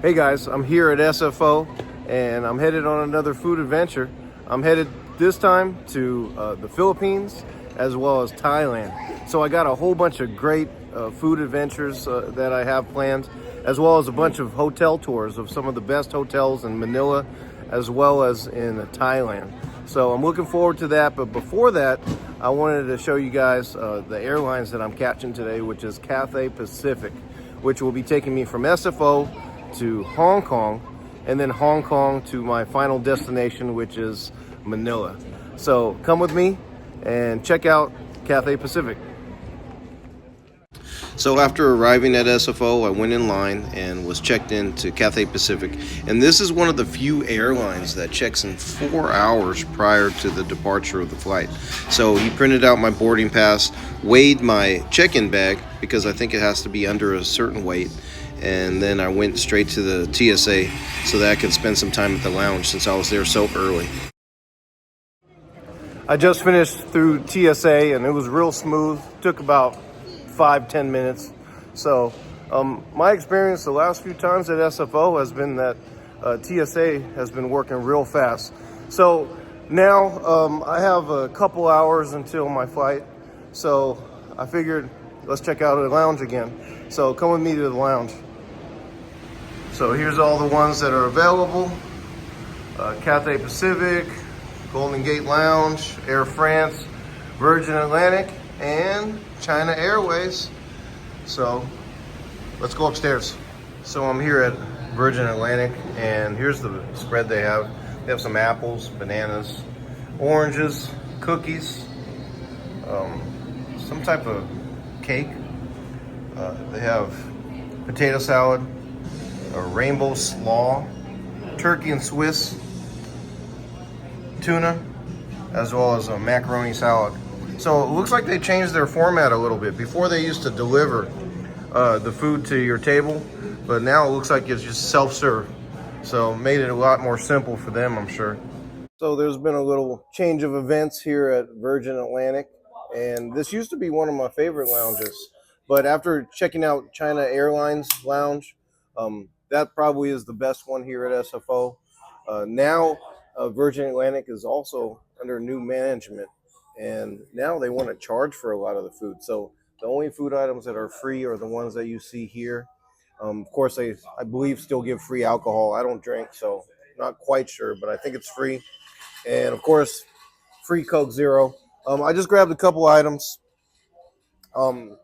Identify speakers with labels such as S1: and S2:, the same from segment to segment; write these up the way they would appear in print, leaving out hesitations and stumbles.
S1: Hey guys, I'm here at SFO and I'm headed on another food adventure. I'm headed this time to the Philippines as well as Thailand. So I got a whole bunch of great food adventures that I have planned, as well as a bunch of hotel tours of some of the best hotels in Manila as well as in Thailand. So I'm looking forward to that, but before that, I wanted to show you guys the airlines that I'm catching today, which is Cathay Pacific, which will be taking me from SFO to Hong Kong, and then Hong Kong to my final destination, which is Manila. So come with me and check out Cathay Pacific. So after arriving at SFO, I went in line and was checked in to Cathay Pacific. And this is one of the few airlines that checks in 4 hours prior to the departure of the flight. So he printed out my boarding pass, weighed my check-in bag, because I think it has to be under a certain weight. And then I went straight to the TSA so that I could spend some time at the lounge since I was there so early. I just finished through TSA and it was real smooth. Took about 5-10 minutes. So my experience the last few times at SFO has been that TSA has been working real fast. So now I have a couple hours until my flight. So I figured let's check out the lounge again. So come with me to the lounge. So here's all the ones that are available. Cathay Pacific, Golden Gate Lounge, Air France, Virgin Atlantic, and China Airways. So let's go upstairs. So I'm here at Virgin Atlantic, and here's the spread they have. They have some apples, bananas, oranges, cookies, some type of cake. They have potato salad, a rainbow slaw, turkey and Swiss, tuna, as well as a macaroni salad. So it looks like they changed their format a little bit. Before they used to deliver the food to your table, but now it looks like it's just self-serve. So made it a lot more simple for them, I'm sure. So there's been a little change of events here at Virgin Atlantic, and this used to be one of my favorite lounges. But after checking out China Airlines lounge, that probably is the best one here at SFO. Now Virgin Atlantic is also under new management, and now they want to charge for a lot of the food. So the only food items that are free are the ones that you see here. Of course, I believe still give free alcohol. I don't drink, so not quite sure, but I think it's free. And of course, free Coke Zero. I just grabbed a couple items. And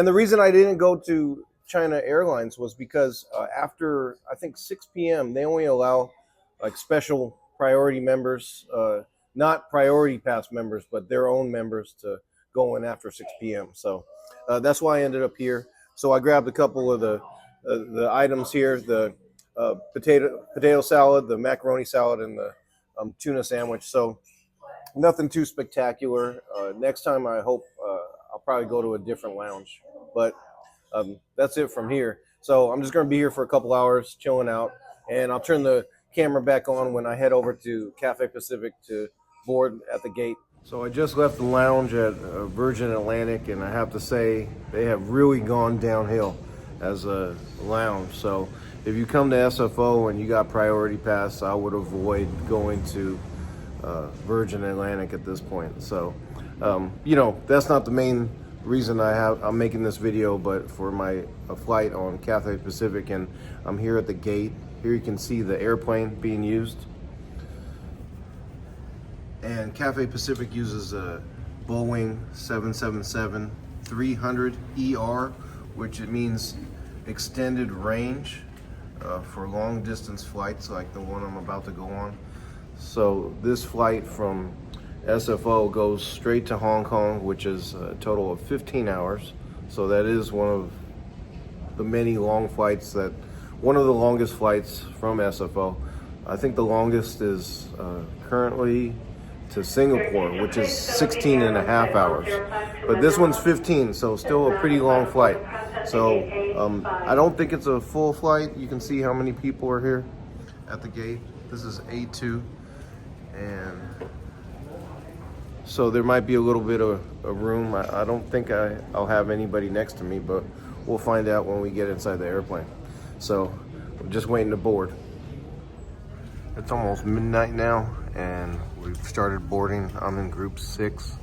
S1: the reason I didn't go to China Airlines was because after I think 6 p.m. they only allow like special priority members, not priority pass members, but their own members to go in after 6 p.m. So that's why I ended up here. So I grabbed a couple of the items here: the potato salad, the macaroni salad, and the tuna sandwich. So nothing too spectacular. Next time I hope I'll probably go to a different lounge, but that's it from here. So I'm just going to be here for a couple hours chilling out, and I'll turn the camera back on when I head over to Cathay Pacific to board at the gate. So I just left the lounge at Virgin Atlantic, and I have to say they have really gone downhill as a lounge. So if you come to SFO and you got priority pass, I would avoid going to Virgin Atlantic at this point. So you know, that's not the main reason I'm making this video, but for my flight on Cathay Pacific, and I'm here at the gate. Here you can see the airplane being used, and Cathay Pacific uses a Boeing 777-300ER, which it means extended range for long distance flights like the one I'm about to go on. So this flight from SFO goes straight to Hong Kong, which is a total of 15 hours. So that is one of the many long flights one of the longest flights from SFO. I think the longest is currently to Singapore, which is 16 and a half hours. But this one's 15, so still a pretty long flight. So I don't think it's a full flight. You can see how many people are here at the gate. This is A2, and so there might be a little bit of room. I don't think I'll have anybody next to me, but we'll find out when we get inside the airplane. So We're just waiting to board. It's almost midnight now, and we've started boarding. I'm in group 6,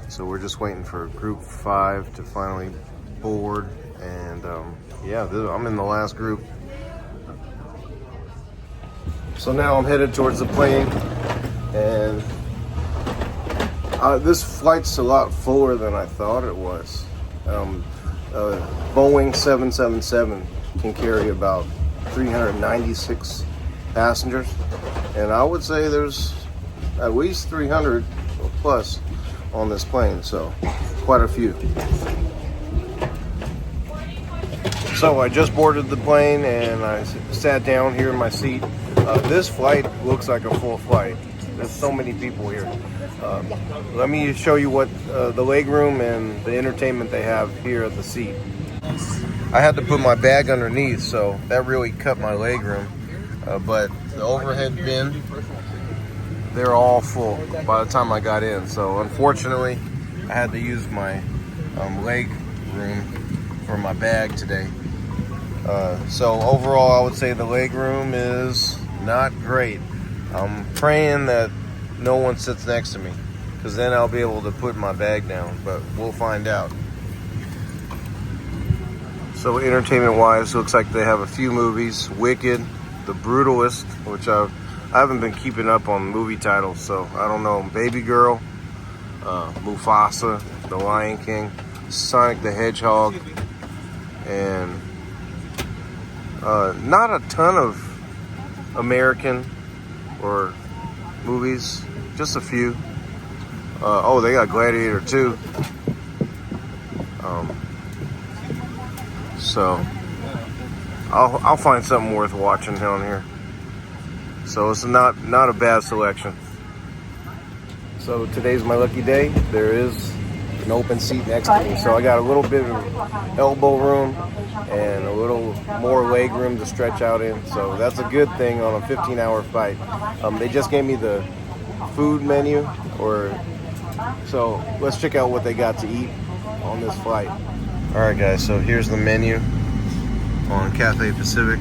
S1: so we're just waiting for group 5 to finally board. And yeah, I'm in the last group. So now I'm headed towards the plane, and this flight's a lot fuller than I thought it was. Boeing 777 can carry about 396 passengers, and I would say there's at least 300 plus on this plane, so quite a few. So I just boarded the plane and I sat down here in my seat. This flight looks like a full flight. There's so many people here. Let me show you what the leg room and the entertainment they have here at the seat. I had to put my bag underneath, so that really cut my leg room. But the overhead bin, they're all full by the time I got in. So unfortunately, I had to use my leg room for my bag today. So overall, I would say the leg room is not great. I'm praying that no one sits next to me, because then I'll be able to put my bag down, but we'll find out. So entertainment wise, looks like they have a few movies. Wicked, The Brutalist, which I haven't been keeping up on movie titles, so I don't know. Baby Girl, Mufasa, The Lion King, Sonic the Hedgehog, and not a ton of American or movies, just a few. Oh, they got Gladiator 2. So I'll find something worth watching down here. So it's not a bad selection. So today's my lucky day. There is an open seat next to me, so I got a little bit of elbow room and a little more leg room to stretch out in. So that's a good thing on a 15-hour flight. They just gave me the food menu, so let's check out what they got to eat on this flight. All right, guys, so here's the menu on Cathay Pacific,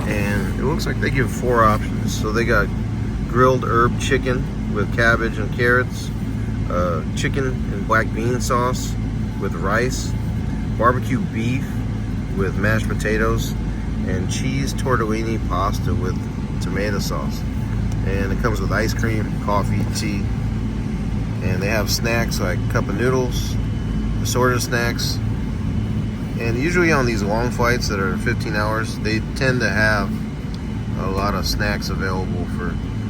S1: and it looks like they give 4 options. So they got grilled herb chicken with cabbage and carrots, chicken and black bean sauce with rice, barbecue beef with mashed potatoes, and cheese tortellini pasta with tomato sauce. And it comes with ice cream, coffee, tea, and they have snacks like cup of noodles, assorted snacks. And usually on these long flights that are 15 hours, they tend to have a lot of snacks available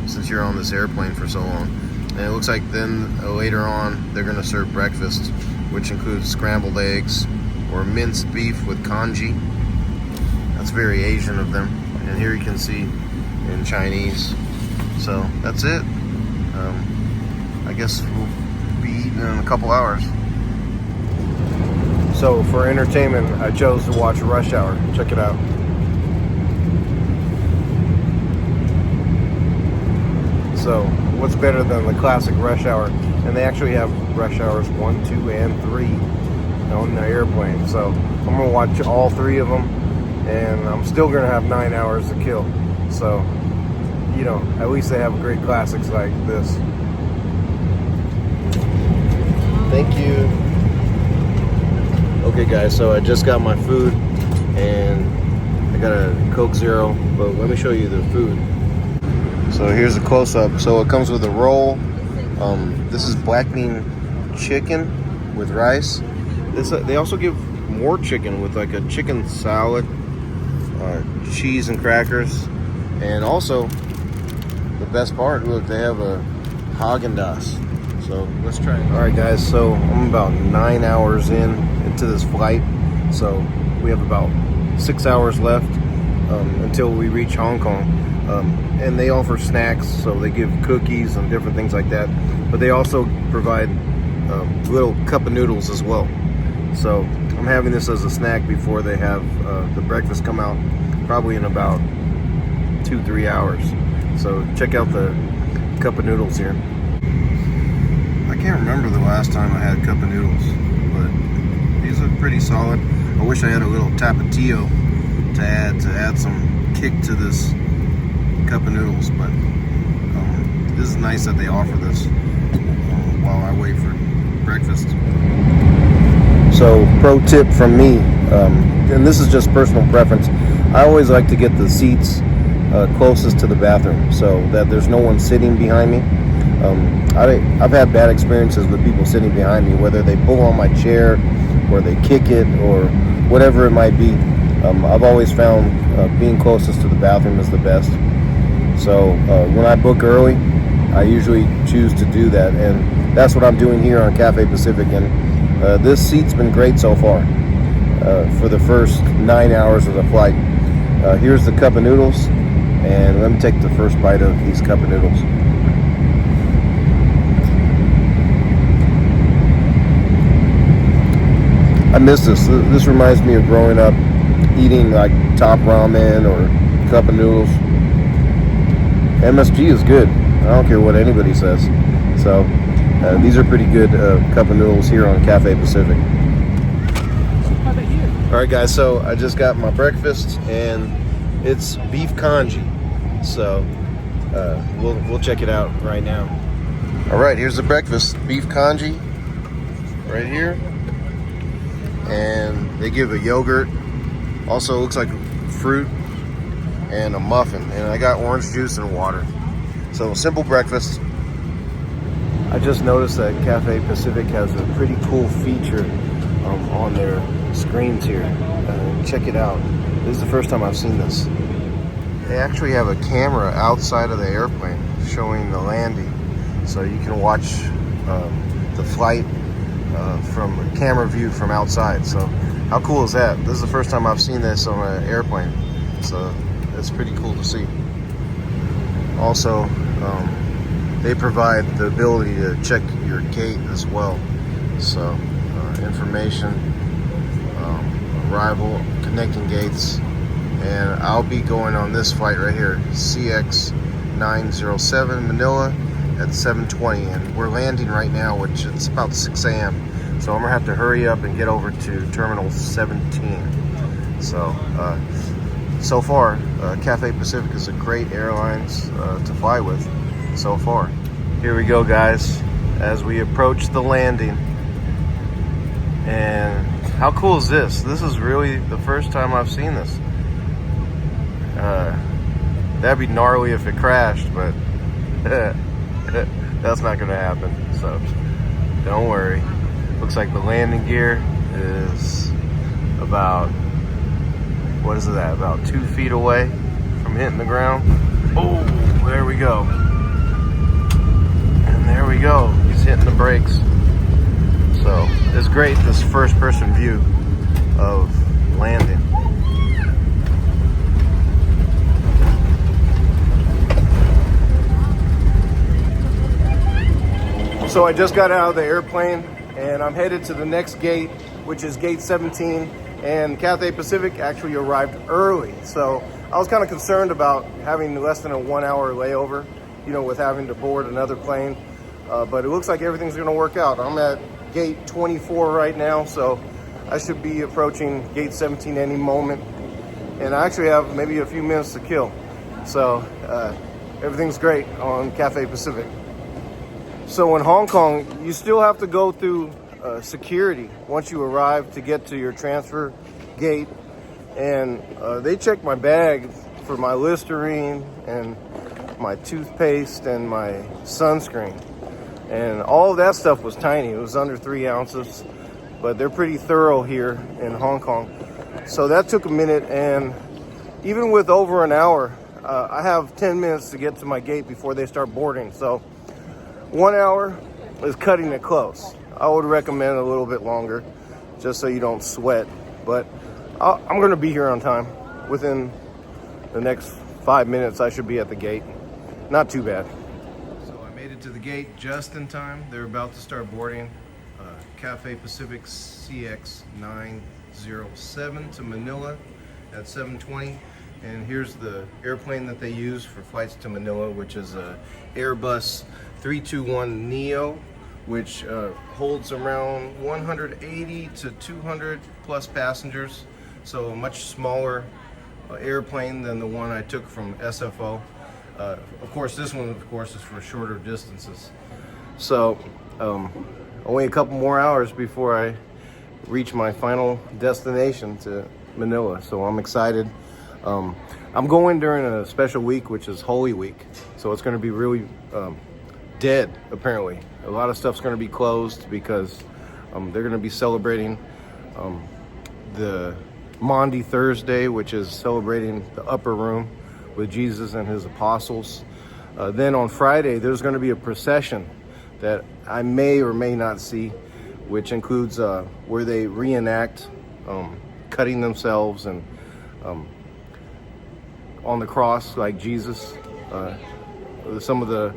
S1: since you're on this airplane for so long. And it looks like then later on they're going to serve breakfast, which includes scrambled eggs or minced beef with congee. That's very Asian of them. And here you can see in Chinese. So that's it. I guess we'll be eating in a couple hours. So for entertainment, I chose to watch Rush Hour. Check it out. So what's better than the classic Rush Hour? And they actually have Rush Hours 1, 2, and 3 on the airplane. So I'm gonna watch all 3 of them, and I'm still gonna have 9 hours to kill. So, you know, at least they have great classics like this. Thank you. Okay guys, so I just got my food, and I got a Coke Zero, but let me show you the food. So here's a close-up. So it comes with a roll. This is black bean chicken with rice. They also give more chicken with like a chicken salad, cheese and crackers, and also the best part, look, they have a Haagen-Dazs. So let's try it. All right guys, so I'm about 9 hours into this flight. So we have about 6 hours left until we reach Hong Kong. And they offer snacks, so they give cookies and different things like that. But they also provide little cup of noodles as well. So I'm having this as a snack before they have the breakfast come out, probably in about 2-3 hours. So check out the cup of noodles here. I can't remember the last time I had a cup of noodles, but these look pretty solid. I wish I had a little tapatio to add some kick to this cup of noodles. But this is nice that they offer this while I wait for breakfast. So, pro tip from me, and this is just personal preference, I always like to get the seats closest to the bathroom so that there's no one sitting behind me. I've had bad experiences with people sitting behind me, whether they pull on my chair or they kick it or whatever it might be. I've always found being closest to the bathroom is the best. So when I book early, I usually choose to do that, and that's what I'm doing here on Cathay Pacific. And this seat's been great so far for the first 9 hours of the flight. Here's the cup of noodles, and let me take the first bite of these cup of noodles. I miss this. This reminds me of growing up eating like top ramen or cup of noodles. MSG is good. I don't care what anybody says. So these are pretty good cup of noodles here on Cathay Pacific. All right, guys. So I just got my breakfast, and it's beef congee. So we'll check it out right now. All right, here's the breakfast: beef congee right here. And they give a yogurt, also looks like fruit, and a muffin, and I got orange juice and water. So simple breakfast. I just noticed that Cathay Pacific has a pretty cool feature on their screens here. Check it out. This is the first time I've seen this. They actually have a camera outside of the airplane showing the landing, so you can watch the flight from a camera view from outside. So how cool is that? This is the first time I've seen this on an airplane, so it's pretty cool to see. Also, they provide the ability to check your gate as well. So information, arrival, connecting gates, and I'll be going on this flight right here, CX 907 Manila at 7:20, and we're landing right now, which it's about 6 a.m. So I'm gonna have to hurry up and get over to Terminal 17. So far, Cathay Pacific is a great airlines to fly with so far. Here we go, guys, as we approach the landing. And how cool is this? This is really the first time I've seen this. That'd be gnarly if it crashed, but that's not gonna happen, so don't worry. Looks like the landing gear is about, what is it at, about 2 feet away from hitting the ground. Oh, there we go. And there we go, he's hitting the brakes. So it's great, this first person view of landing. So I just got out of the airplane and I'm headed to the next gate, which is gate 17. And Cathay Pacific actually arrived early. So I was kind of concerned about having less than a 1 hour layover, you know, with having to board another plane. But it looks like everything's gonna work out. I'm at gate 24 right now, so I should be approaching gate 17 any moment. And I actually have maybe a few minutes to kill. So everything's great on Cathay Pacific. So in Hong Kong, you still have to go through security once you arrive to get to your transfer gate. And they checked my bag for my Listerine and my toothpaste and my sunscreen. And all of that stuff was tiny. It was under 3 ounces, but they're pretty thorough here in Hong Kong. So that took a minute, and even with over an hour, I have 10 minutes to get to my gate before they start boarding. So 1 hour is cutting it close. I would recommend a little bit longer, just so you don't sweat. But I'm gonna be here on time. Within the next 5 minutes, I should be at the gate. Not too bad. So I made it to the gate just in time. They're about to start boarding. Cathay Pacific CX 907 to Manila at 7:20. And here's the airplane that they use for flights to Manila, which is a Airbus 321 Neo, which holds around 180 to 200 plus passengers. So a much smaller airplane than the one I took from SFO. Of course, this one, of course, is for shorter distances. So, only a couple more hours before I reach my final destination to Manila. So I'm excited. I'm going during a special week, which is Holy Week. So it's going to be really dead, apparently. A lot of stuff's going to be closed because they're going to be celebrating the Maundy Thursday, which is celebrating the upper room with Jesus and his apostles. Then on Friday, there's going to be a procession that I may or may not see, which includes where they reenact cutting themselves and on the cross like Jesus. Some of the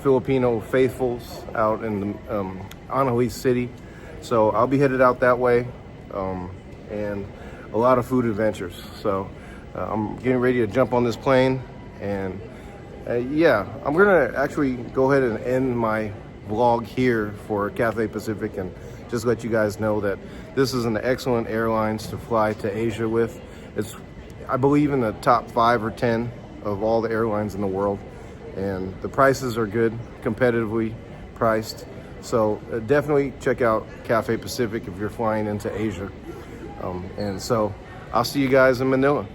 S1: Filipino faithfuls out in the Angeles City. So I'll be headed out that way, and a lot of food adventures. So I'm getting ready to jump on this plane, and yeah, I'm gonna actually go ahead and end my vlog here for Cathay Pacific and just let you guys know that this is an excellent airlines to fly to Asia with. It's, I believe, in the top 5 or 10 of all the airlines in the world, and the prices are good, competitively priced. So definitely check out Cathay Pacific if you're flying into Asia. And so I'll see you guys in Manila.